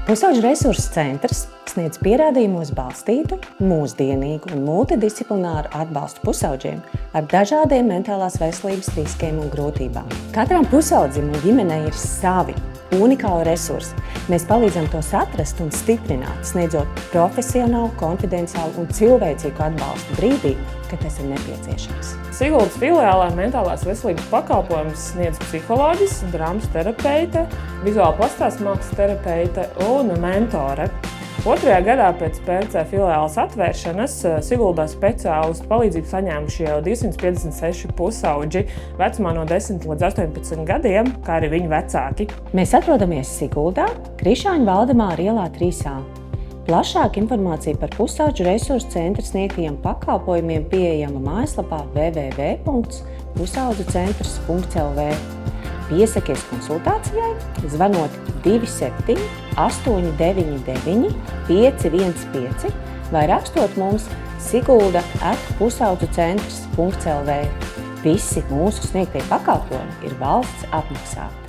Pusauģu resursu centrs sniedz pierādījumos balstītu, mūsdienīgu un multidisciplināru atbalstu pusauģiem ar dažādiem mentālās veselības riskiem un grūtībām. Katram pusaudzim un ģimenei ir savi unikāli resursi. Mēs palīdzam tos atrast un stiprināt, sniedzot profesionālu, konfidenciālu un cilvēcīgu atbalstu brīdī, kad tas ir nepieciešams. Siguldas filiālē mentālās veselības pakalpojumus sniedz psiholoģis, drāmas terapeite, vizuāla plastiskās mākslas terapeite un mentore. 2. gadā pēc PRC filiāles atvēršanas Siguldā speciālistu palīdzību saņēmuši jau 256 pusauģi vecumā no 10 līdz 18 gadiem, kā arī viņu vecāki. Mēs atrodamies Siguldā, Krišāņu Valdemāra ielā 3A. Plašāka informācija par pusauģu resursu centra sniegtajiem pakalpojumiem pieejama mājaslapā www.pusaudzucentrs.lv. Piesakies konsultācijai, zvanot 27 899 515 vai rakstot mums sigulda@pusaudzucentrs.lv. Visi mūsu sniegtie pakalpojumi ir valsts apmaksāti.